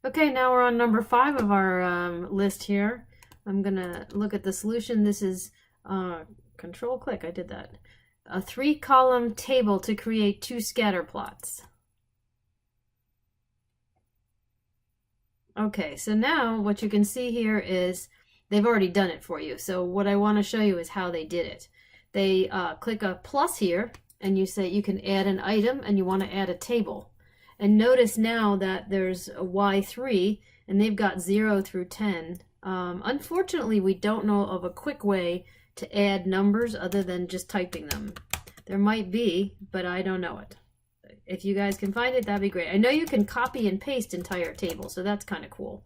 Okay, now we're on number 5 of our list here. I'm gonna look at the solution. This is control click, I did that. A 3-column table to create 2 scatter plots. Okay, so now what you can see here is they've already done it for you. So what I want to show you is how they did it. They click a plus here and you say you can add an item and you want to add a table. And notice now that there's a Y3 and they've got 0 through 10. Unfortunately, we don't know of a quick way to add numbers other than just typing them. There might be, but I don't know it. If you guys can find it, that'd be great. I know you can copy and paste entire tables, so that's kind of cool.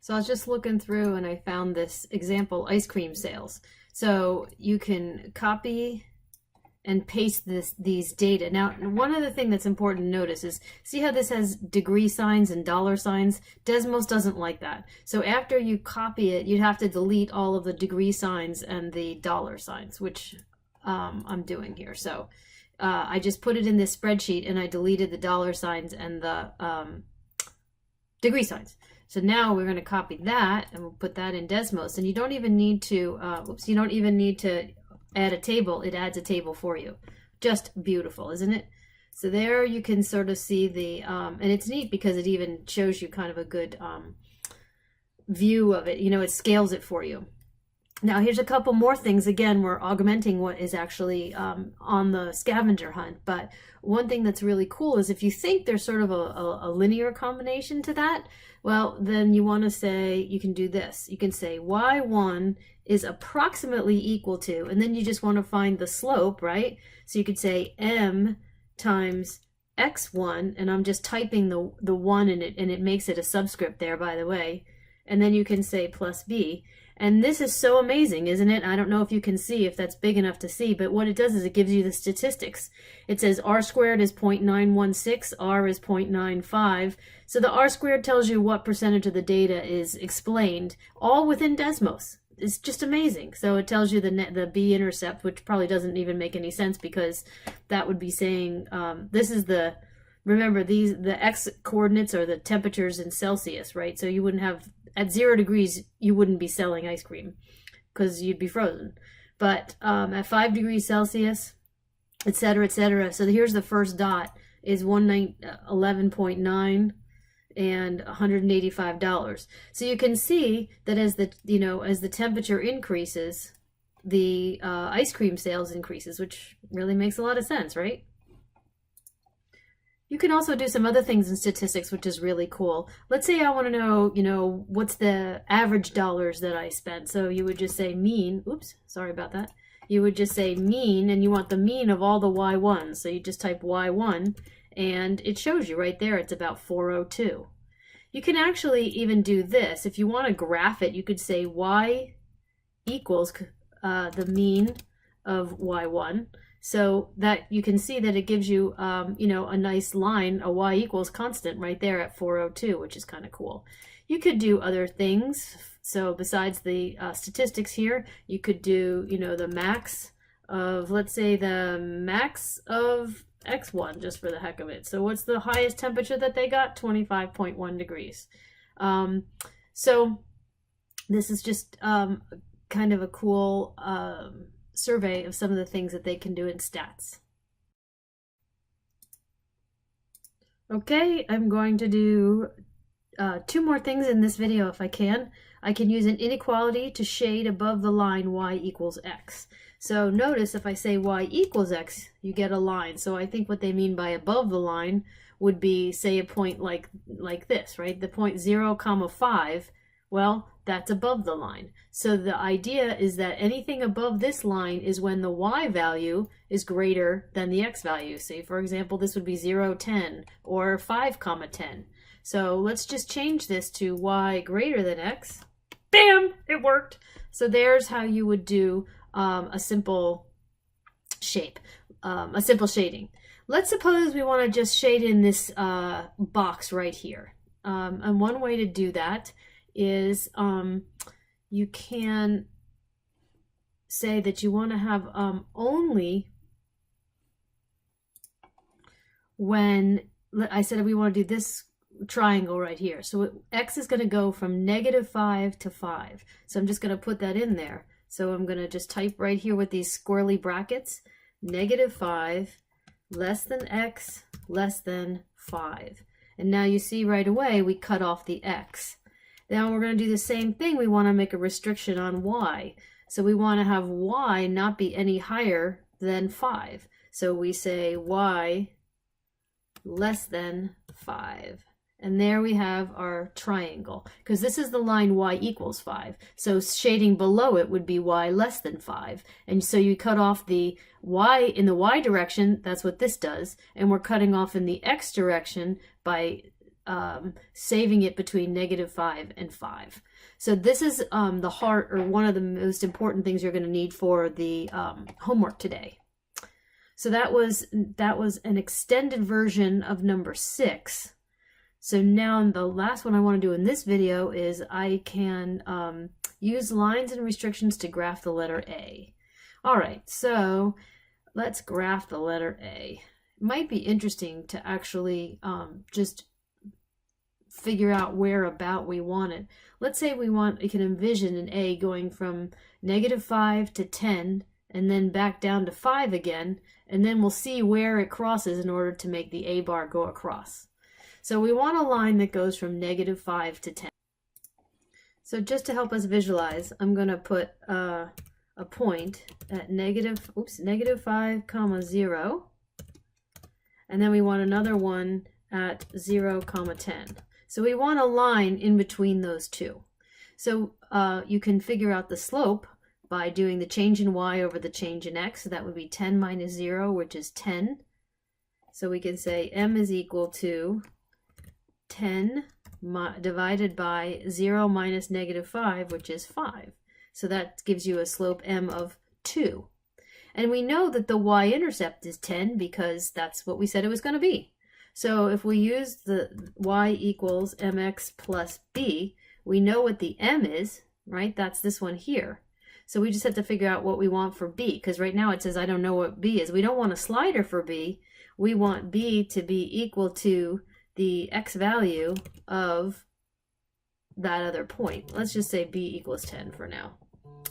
So I was just looking through and I found this example ice cream sales. So you can copy and paste these data. Now, one other thing that's important to notice is, see how this has degree signs and dollar signs? Desmos doesn't like that. So after you copy it, you'd have to delete all of the degree signs and the dollar signs, which I'm doing here. So I just put it in this spreadsheet and I deleted the dollar signs and the degree signs. So now we're going to copy that and we'll put that in Desmos. And you don't even need to, you don't even need to add a table. It adds a table for you. Just beautiful, isn't it? So there you can sort of see the, and it's neat because it even shows you kind of a good view of it. You know, it scales it for you. Now here's a couple more things. Again, we're augmenting what is actually on the scavenger hunt. But one thing that's really cool is if you think there's sort of a linear combination to that, well, then you want to say, you can do this. You can say y1 is approximately equal to, and then you just want to find the slope, right? So you could say m times x1, and I'm just typing the 1 in it, and it makes it a subscript there, by the way. And then you can say plus b. And this is so amazing, isn't it? I don't know if you can see, if that's big enough to see, but what it does is it gives you the statistics. It says r squared is 0.916, r is 0.95. So the r squared tells you what percentage of the data is explained, all within Desmos. It's just amazing. So it tells you the b-intercept, which probably doesn't even make any sense because that would be saying, this is the, remember the x coordinates are the temperatures in Celsius, right? So you wouldn't have, at 0 degrees, you wouldn't be selling ice cream because you'd be frozen. But at 5 degrees Celsius, et cetera, et cetera. So here's the first dot is 11.9 and $185. So you can see that as the, you know, as the temperature increases, the ice cream sales increases, which really makes a lot of sense, right? You can also do some other things in statistics, which is really cool. Let's say I want to know, you know, what's the average dollars that I spent. So you would just say mean, oops, sorry about that. You would just say mean, and you want the mean of all the Y1s. So you just type Y1, and it shows you right there, it's about 402. You can actually even do this. If you want to graph it, you could say Y equals the mean of Y1. So that you can see that it gives you, you know, a nice line, a y equals constant right there at 402, which is kind of cool. You could do other things. So besides the statistics here, you could do, you know, the max of, let's say the max of x1, just for the heck of it. So what's the highest temperature that they got? 25.1 degrees. So this is just kind of a cool survey of some of the things that they can do in stats. Okay, I'm going to do 2 more things in this video if I can. I can use an inequality to shade above the line y equals x. So notice if I say y equals x, you get a line. So I think what they mean by above the line would be, say, a point like this, right? The point 0, 5, well, that's above the line. So the idea is that anything above this line is when the y value is greater than the x value. Say, for example, this would be 0, 10, or 5, 10. So let's just change this to y greater than x. Bam! It worked. So there's how you would do a simple shape, a simple shading. Let's suppose we want to just shade in this box right here. And one way to do that is you can say that you want to have only when, I said we want to do this triangle right here. So x is going to go from -5 to 5. So I'm just going to put that in there. So I'm going to just type right here with these squirrely brackets, -5 less than x less than 5. And now you see right away we cut off the x. Now we're going to do the same thing. We want to make a restriction on y. So we want to have y not be any higher than 5. So we say y less than 5. And there we have our triangle, because this is the line y equals 5. So shading below it would be y less than 5. And so you cut off the y in the y direction, that's what this does. And we're cutting off in the x direction by saving it between -5 and 5. So this is the heart, or one of the most important things you're going to need for the homework today. So that was an extended version of number 6. So now the last one I want to do in this video is I can use lines and restrictions to graph the letter A. All right, so let's graph the letter A. It might be interesting to actually just figure out where about we want it. Let's say we can envision an A going from -5 to 10 and then back down to 5 again, and then we'll see where it crosses in order to make the A bar go across. So we want a line that goes from -5 to 10. So just to help us visualize, I'm going to put a point at -5, 0, and then we want another one at 0, 10. So we want a line in between those two. So you can figure out the slope by doing the change in y over the change in x. So that would be 10 minus 0, which is 10. So we can say m is equal to 10 divided by 0 minus -5, which is 5. So that gives you a slope m of 2. And we know that the y-intercept is 10 because that's what we said it was going to be. So if we use the y equals mx plus b, we know what the m is, right? That's this one here. So we just have to figure out what we want for b, because right now it says I don't know what b is. We don't want a slider for b. We want b to be equal to the x value of that other point. Let's just say b equals 10 for now.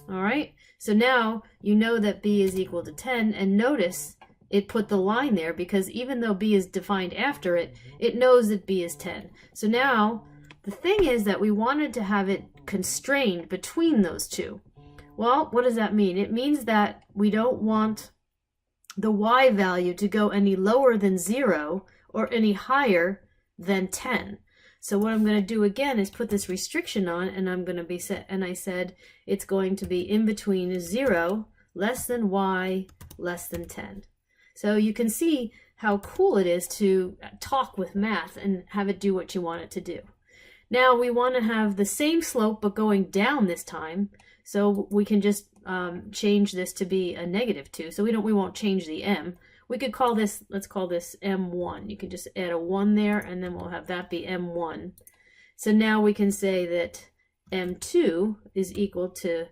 All right, so now you know that b is equal to 10, and notice it put the line there because even though b is defined after it, it knows that b is 10. So now the thing is that we wanted to have it constrained between those two. Well, what does that mean? It means that we don't want the y value to go any lower than 0 or any higher than 10. So what I'm going to do again is put this restriction on, and I'm going to be set, and I said it's going to be in between 0 less than y less than 10. So you can see how cool it is to talk with math and have it do what you want it to do. Now we want to have the same slope but going down this time, so we can just change this to be a -2. So we won't change the m. We could call this, let's call this m1. You can just add a 1 there, and then we'll have that be m1. So now we can say that m2 is equal to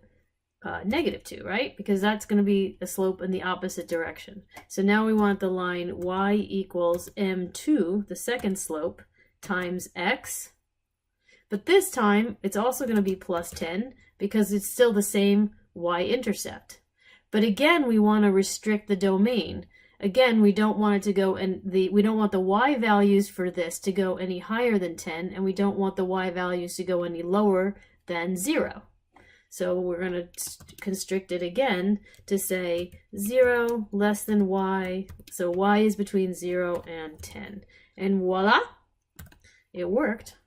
-2, right? Because that's going to be a slope in the opposite direction. So now we want the line y equals m2, the second slope, times x. But this time, it's also going to be plus 10 because it's still the same y-intercept. But again, we want to restrict the domain. Again, we don't want it to go, and we don't want the y values for this to go any higher than 10, and we don't want the y values to go any lower than 0. So we're going to constrict it again to say 0 less than y. So y is between 0 and 10. And voila, it worked.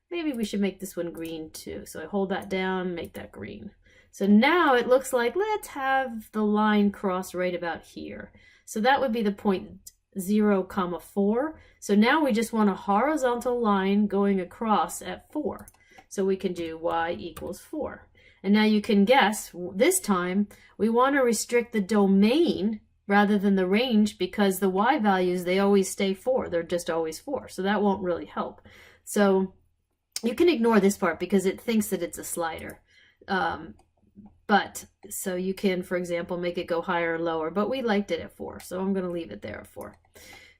Maybe we should make this one green too. So I hold that down, make that green. So now it looks like let's have the line cross right about here. So that would be the point 0, 4. So now we just want a horizontal line going across at 4. So we can do y equals 4. And now you can guess, this time we want to restrict the domain rather than the range because the y values, they always stay 4. They're just always 4. So that won't really help. So you can ignore this part because it thinks that it's a slider. So you can, for example, make it go higher or lower, but we liked it at 4. So I'm going to leave it there at 4.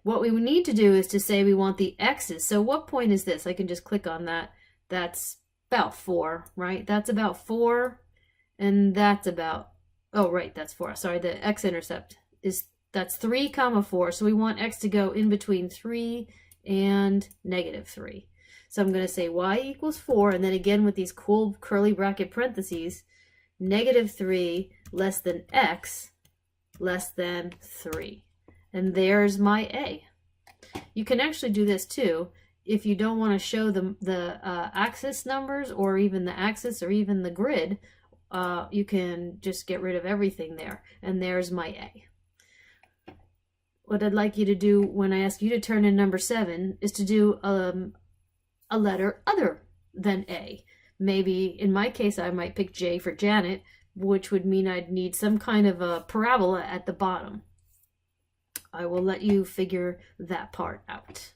What we need to do is to say we want the x's. So what point is this? I can just click on that. That's about 4, right? That's about 4, and that's about, oh, right, that's 4. Sorry, the x-intercept is, that's 3 comma 4. So we want x to go in between 3 and -3. So I'm going to say y equals 4, and then again with these cool curly bracket parentheses, -3 less than x less than 3. And there's my a. You can actually do this too. If you don't want to show the axis numbers or even the axis or even the grid, you can just get rid of everything there. And there's my a. What I'd like you to do when I ask you to turn in number 7 is to do a letter other than A. Maybe, in my case, I might pick J for Janet, which would mean I'd need some kind of a parabola at the bottom. I will let you figure that part out.